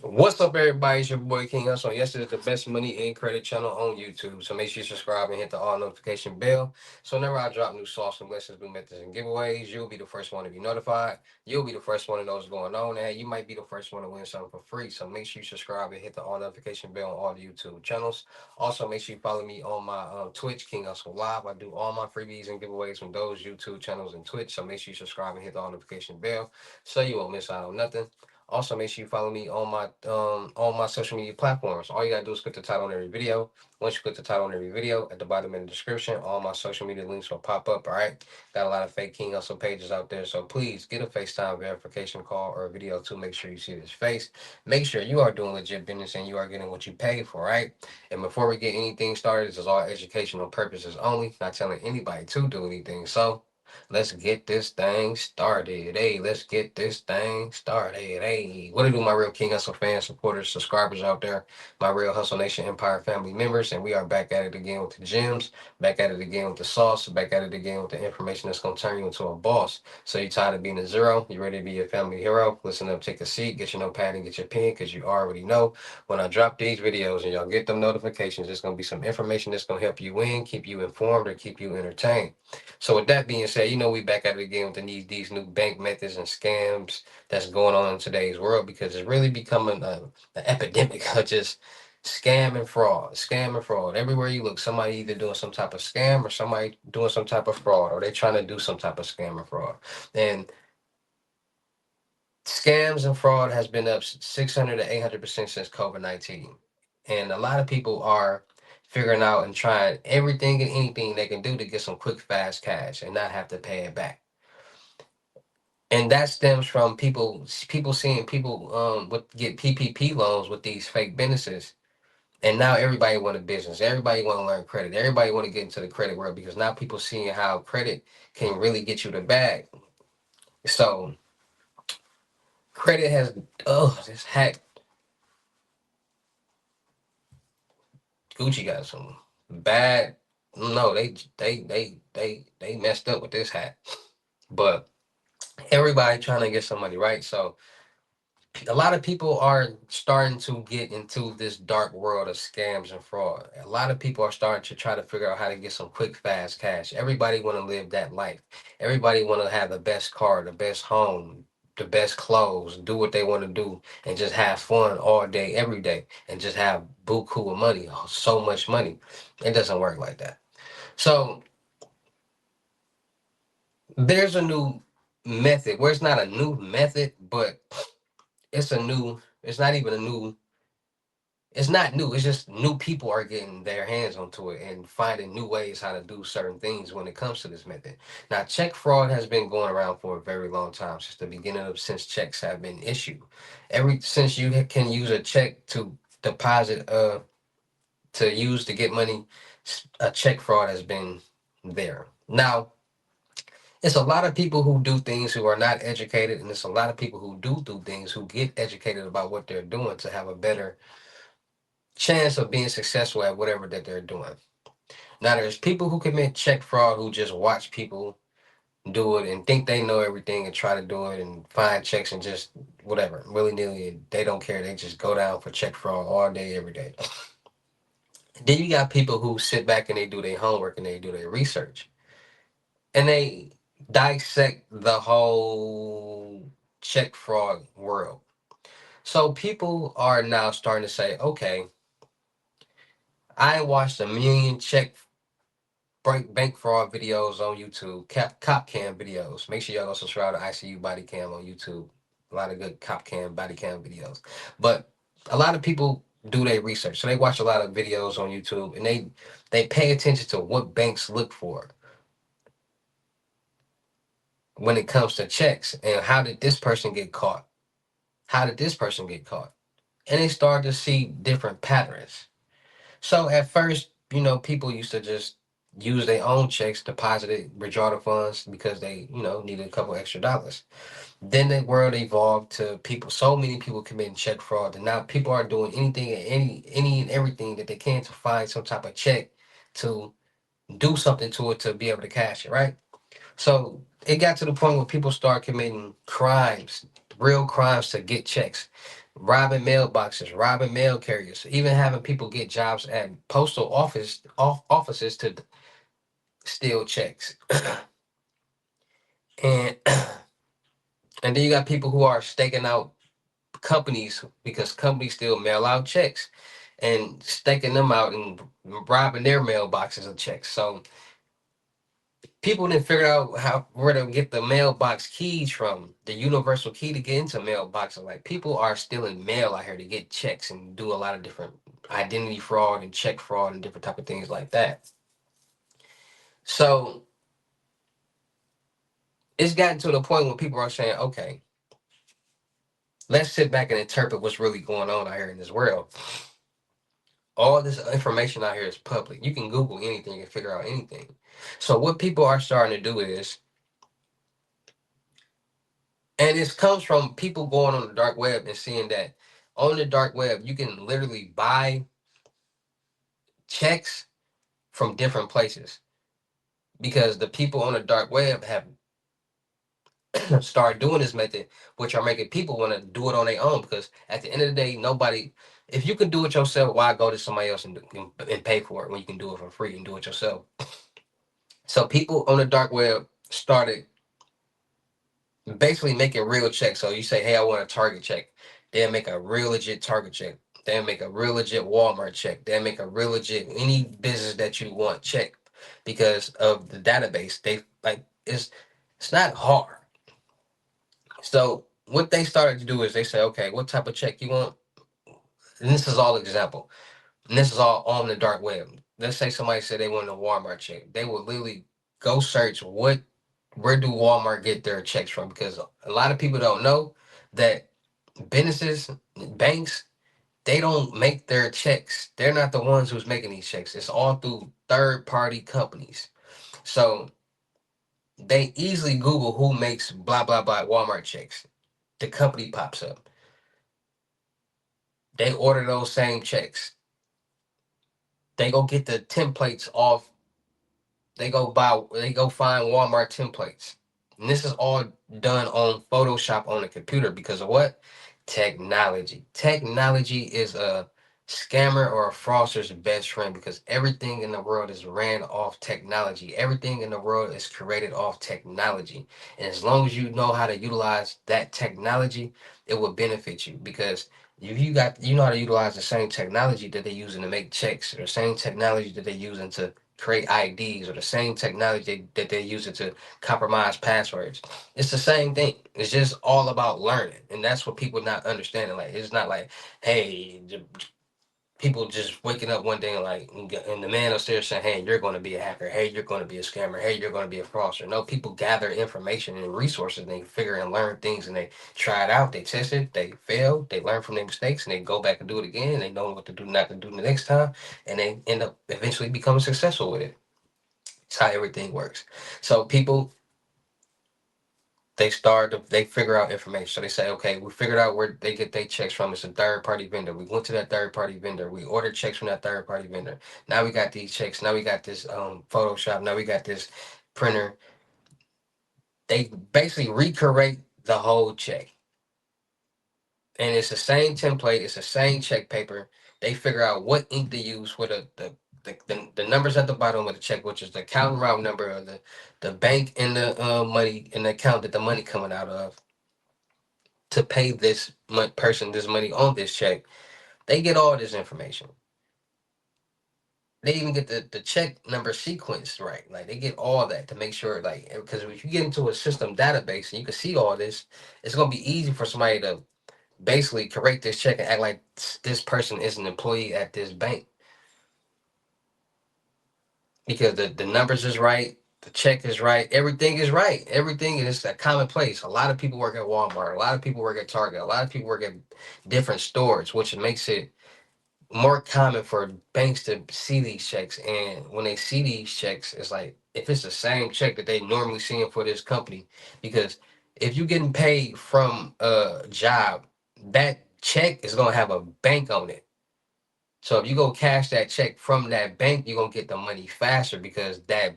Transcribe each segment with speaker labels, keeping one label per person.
Speaker 1: What's up, everybody? It's your boy King Hussle. Yes, it's the best money and credit channel on YouTube. So make sure you subscribe and hit the all notification bell. So whenever I drop new sauce and lessons, new methods, and giveaways, you'll be the first one to be notified. You'll be the first one to know what's going on. And you might be the first one to win something for free. So make sure you subscribe and hit the all notification bell on all the YouTube channels. Also, make sure you follow me on my Twitch, King Hustle Live. I do all my freebies and giveaways from those YouTube channels and Twitch. So make sure you subscribe and hit the all notification bell so you won't miss out on nothing. Also, make sure you follow me on my social media platforms. All you gotta do is click the title on every video. Once you click the title on every video, at the bottom in the description, all my social media links will pop up. All right. Got a lot of fake King Hustle pages out there, so please get a FaceTime verification call or a video to make sure you see this face. Make sure you are doing legit business and you are getting what you pay for. Right. And before we get anything started, this is all educational purposes only. Not telling anybody to do anything. So let's get this thing started. Hey, let's get this thing started. Hey, what to do, my real King Hustle fans, supporters, subscribers out there, my real Hustle Nation Empire family members, and we are back at it again with the gems, back at it again with the sauce, back at it again with the information that's gonna turn you into a boss. So you tired of being a zero? You ready to be a family hero? Listen up, take a seat, get your notepad and get your pen, because you already know when I drop these videos and y'all get them notifications, there's gonna be some information that's gonna help you win, keep you informed, or keep you entertained. So with that being said, we back at it again with these new bank methods and scams that's going on in today's world, because it's really becoming an epidemic of just scam and fraud. Everywhere you look, somebody either doing some type of scam or somebody doing some type of fraud, or they trying to do some type of scam or fraud. And scams and fraud has been up 600 to 800% since COVID-19, and a lot of people are figuring out and trying everything and anything they can do to get some quick, fast cash and not have to pay it back. And that stems from people seeing people with get PPP loans with these fake businesses, and now everybody want a business, everybody want to learn credit, everybody want to get into the credit world, because now people seeing how credit can really get you the bag. So credit has, oh, this hat, Gucci got some bad, no, they messed up with this hat. But everybody trying to get some money, right? So a lot of people are starting to get into this dark world of scams and fraud. A lot of people are starting to try to figure out how to get some quick, fast cash. Everybody want to live that life. Everybody want to have the best car, the best home, the best clothes, do what they want to do, and just have fun all day, every day, and just have buku of money, so much money. It doesn't work like that. So there's a new method, where it's not a new method, but it's not even a new, it's not new. It's just new people are getting their hands onto it and finding new ways how to do certain things when it comes to this method. Now, check fraud has been going around for a very long time, since the beginning of since checks have been issued. Ever since you can use a check to deposit, to use to get money, a check fraud has been there. Now, it's a lot of people who do things who are not educated, and it's a lot of people who do things who get educated about what they're doing to have a better chance of being successful at whatever that they're doing. Now, there's people who commit check fraud who just watch people do it and think they know everything and try to do it and find checks and just whatever, willy nilly. They don't care. They just go down for check fraud all day, every day. Then you got people who sit back and they do their homework and they do their research and they dissect the whole check fraud world. So people are now starting to say, okay, I watched a million check bank fraud videos on YouTube, cop cam videos. Make sure y'all go subscribe to ICU Body Cam on YouTube. A lot of good cop cam, body cam videos. But a lot of people do their research. So they watch a lot of videos on YouTube and they pay attention to what banks look for when it comes to checks, and how did this person get caught? How did this person get caught? And they start to see different patterns. So at first, people used to just use their own checks, deposit it, withdraw the funds because they, needed a couple extra dollars. Then the world evolved to people, so many people committing check fraud, and now people are doing anything and any and everything that they can to find some type of check to do something to it to be able to cash it, right? So it got to the point where people start committing crimes, real crimes to get checks. robbing mailboxes, robbing mail carriers, even having people get jobs at postal offices to steal checks. and and then you got people who are staking out companies because companies still mail out checks and staking them out and robbing their mailboxes of checks. So people didn't figure out how where to get the mailbox keys from, the universal key to get into mailboxes. Like people are stealing mail out here to get checks and do a lot of different identity fraud and check fraud and different type of things like that. So it's gotten to the point where people are saying, okay, let's sit back and interpret what's really going on out here in this world. All this information out here is public. You can Google anything and figure out anything. So what people are starting to do is, and this comes from people going on the dark web and seeing that on the dark web you can literally buy checks from different places because the people on the dark web have started doing this method, which are making people want to do it on their own. Because at the end of the day, nobody, if you can do it yourself, why go to somebody else and pay for it when you can do it for free and do it yourself? So people on the dark web started basically making real checks. So you say, hey, I want a Target check. They'll make a real legit Target check. They'll make a real legit Walmart check. They'll make a real legit any business that you want check because of the database. They like it's not hard. So what they started to do is they say, okay, what type of check you want? And this is all example. And this is all on the dark web. Let's say somebody said they wanted a Walmart check. They would literally go search where do Walmart get their checks from? Because a lot of people don't know that businesses, banks, they don't make their checks. They're not the ones who's making these checks. It's all through third party companies. So they easily Google who makes blah blah blah Walmart checks. The company pops up. They order those same checks. They go get the templates off. They go find Walmart templates. And this is all done on Photoshop on the computer because of what? Technology. Technology is a scammer or a fraudster's best friend because everything in the world is ran off technology. Everything in the world is created off technology. And as long as you know how to utilize that technology, it will benefit you because if you know how to utilize the same technology that they're using to make checks or the same technology that they're using to create IDs or the same technology that they're using to compromise passwords. It's the same thing. It's just all about learning, and that's what people not understanding. Like it's not like, hey, people just waking up one day and like, and the man upstairs saying, hey, you're going to be a hacker. Hey, you're going to be a scammer. Hey, you're going to be a fraudster. No, people gather information and resources, and they figure and learn things, and they try it out. They test it. They fail. They learn from their mistakes, and they go back and do it again. And they know what to do, not to do the next time, and they end up eventually becoming successful with it. It's how everything works. So people they figure out information. So they say, okay, we figured out where they get their checks from. It's a third party vendor. We went to that third party vendor. We ordered checks from that third party vendor. Now we got these checks. Now we got this Photoshop. Now we got this printer. They basically recreate the whole check. And it's the same template, it's the same check paper. They figure out what ink to use for the numbers at the bottom of the check, which is the account route number of the bank and the money and the account that the money coming out of to pay this person this money on this check. They get all this information. They even get the check number sequence right. Like they get all that to make sure, like, because if you get into a system database and you can see all this, it's gonna be easy for somebody to basically correct this check and act like this person is an employee at this bank because the numbers is right, the check is right, everything is right, everything is a commonplace. A lot of people work at Walmart, a lot of people work at Target, a lot of people work at different stores, which makes it more common for banks to see these checks. And when they see these checks, it's like if it's the same check that they normally seeing for this company, because if you're getting paid from a job, that check is gonna have a bank on it. So if you go cash that check from that bank, you're gonna get the money faster because that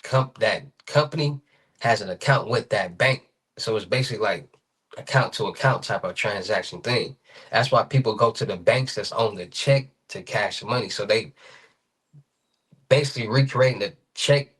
Speaker 1: company has an account with that bank. So it's basically like account to account type of transaction thing. That's why people go to the banks that's on the check to cash money. So they basically recreating the check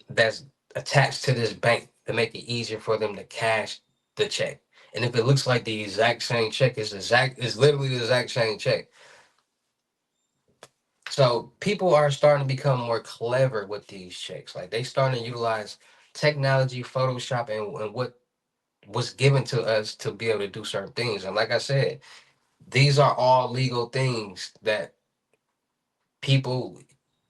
Speaker 1: that's attached to this bank to make it easier for them to cash the check. And if it looks like the exact same check, it's literally the exact same check. So people are starting to become more clever with these checks. Like they starting to utilize technology, Photoshop, and what was given to us to be able to do certain things. And like I said, these are all legal things that people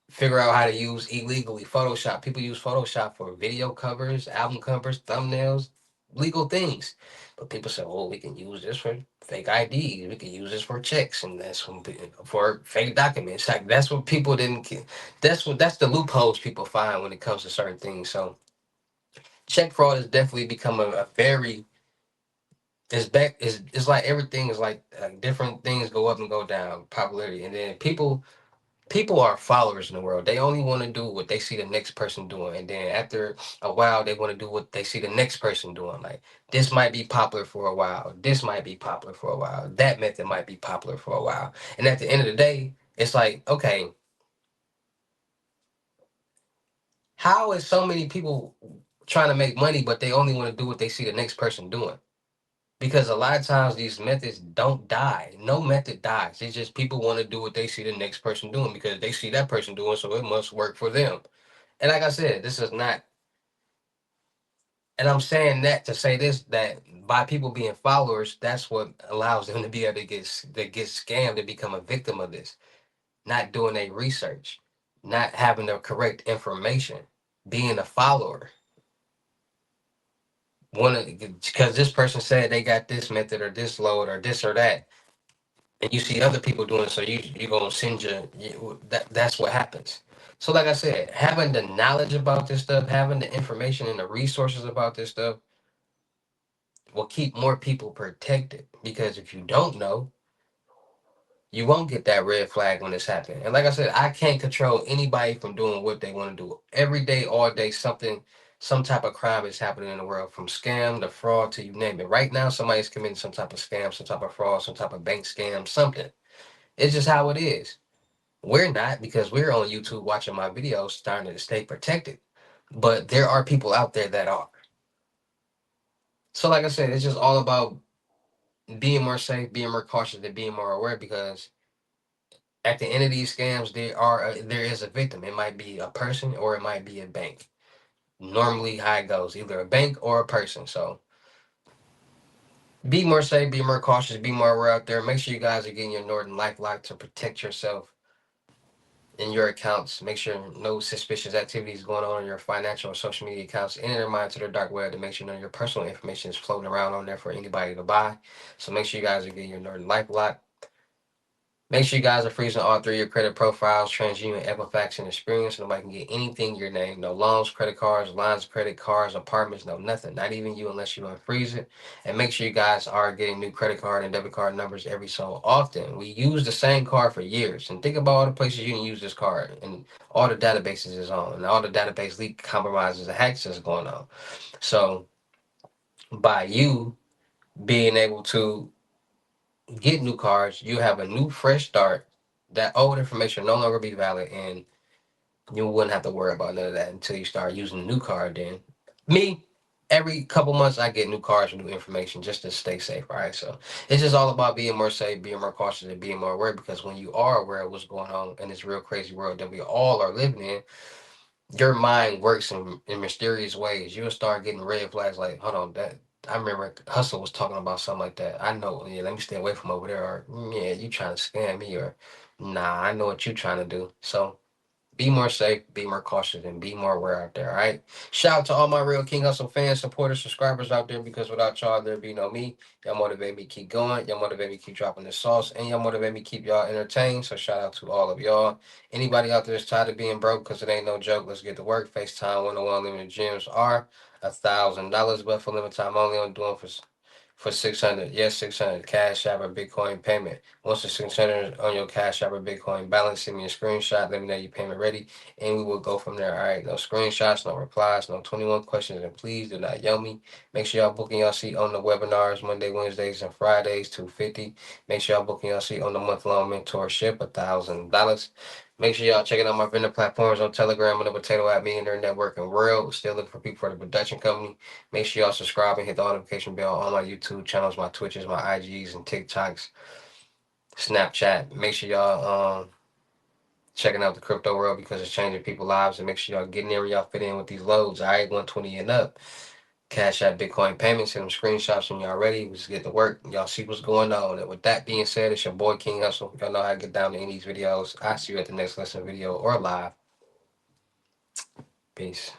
Speaker 1: figure out how to use illegally. Photoshop. People use Photoshop for video covers, album covers, thumbnails, legal things. But people say, "Oh, we can use this for fake IDs. We can use this for checks, and for fake documents." Like that's what people didn't. That's the loopholes people find when it comes to certain things. So check fraud has definitely become a very it's back. It's like everything is like different things go up and go down popularity, and then people are followers in the world. They only want to do what they see the next person doing. And then after a while, they want to do what they see the next person doing. Like this might be popular for a while. This might be popular for a while. That method might be popular for a while. And at the end of the day, it's like, okay, how is so many people trying to make money, but they only want to do what they see the next person doing? Because a lot of times these methods don't die. No method dies. It's just people want to do what they see the next person doing because they see that person doing, so it must work for them. And like I said, this is not, and I'm saying that to say this, that by people being followers, that's what allows them to be able to get scammed and become a victim of this. Not doing a research, not having the correct information, being a follower. One because this person said they got this method or this load or this or that, and you see other people doing it, so you gonna send that's what happens. So like I said, having the knowledge about this stuff, having the information and the resources about this stuff will keep more people protected. Because if you don't know, you won't get that red flag when it's happening. And like I said, I can't control anybody from doing what they want to do. Every day, all day, some type of crime is happening in the world, from scam to fraud to you name it. Right now, somebody's committing some type of scam, some type of fraud, some type of bank scam, something. It's just how it is. We're not, because we're on YouTube watching my videos, starting to stay protected. But there are people out there that are. So like I said, it's just all about being more safe, being more cautious, and being more aware. Because at the end of these scams, there is a victim. It might be a person or it might be a bank. Normally, how it goes, either a bank or a person. So be more safe, be more cautious, be more aware out there. Make sure you guys are getting your Norton LifeLock to protect yourself in your accounts. Make sure no suspicious activities going on in your financial or social media accounts. Enter your mind to the dark web to make sure none of your personal information is floating around on there for anybody to buy. So make sure you guys are getting your Norton LifeLock. Make sure you guys are freezing all three of your credit profiles, TransUnion, Equifax, and Experience, so nobody can get anything your name. No loans, credit cards, lines of credit cards, apartments, no nothing. Not even you unless you unfreeze it. And make sure you guys are getting new credit card and debit card numbers every so often. We use the same card for years. And think about all the places you can use this card and all the databases is on and all the database leak compromises and hacks is going on. So by you being able to get new cards, you have a new fresh start. That old information no longer be valid, and you wouldn't have to worry about none of that until you start using the new card. Then, me, every couple months I get new cards with new information just to stay safe. All right, so it's just all about being more safe, being more cautious, and being more aware. Because when you are aware of what's going on in this real crazy world that we all are living in, your mind works in mysterious ways. You'll start getting red flags like, hold on, that I remember Hussle was talking about something like that. I know, yeah, let me stay away from over there. Or yeah, you trying to scam me, or nah, I know what you trying to do. So be more safe, be more cautious, and be more aware out there. All right. Shout out to all my real King Hustle fans, supporters, subscribers out there. Because without y'all, there'd be no me. Y'all motivate me keep going. Y'all motivate me keep dropping the sauce, and y'all motivate me keep y'all entertained. So shout out to all of y'all. Anybody out there that's tired of being broke, because it ain't no joke. Let's get to work. FaceTime 101 limited gyms are $1,000, but for limited time only. I'm doing for 600. Yes, 600. Cash App or Bitcoin payment. Once the 600 on your Cash App or Bitcoin balance, send me a screenshot. Let me know your payment ready, and we will go from there. All right. No screenshots, no replies, no 21 questions, and please do not yell me. Make sure y'all booking your seat on the webinars Monday, Wednesdays, and Fridays, 250. Make sure y'all booking your seat on the month-long mentorship, $1,000. Make sure y'all checking out my vendor platforms on Telegram and the Potato App Millionaire Networking World. Still looking for people for the production company. Make sure y'all subscribe and hit the notification bell on my YouTube channels, my Twitches, my IGs, and TikToks, Snapchat. Make sure y'all checking out the crypto world because it's changing people's lives. And make sure y'all getting there where y'all fit in with these loads. All right, 120 and up. Cash App, Bitcoin payments, and them screenshots when y'all ready. We just get to work. Y'all see what's going on. And with that being said, it's your boy King Hussle. Y'all know how to get down to any of these videos. I'll see you at the next lesson video or live. Peace.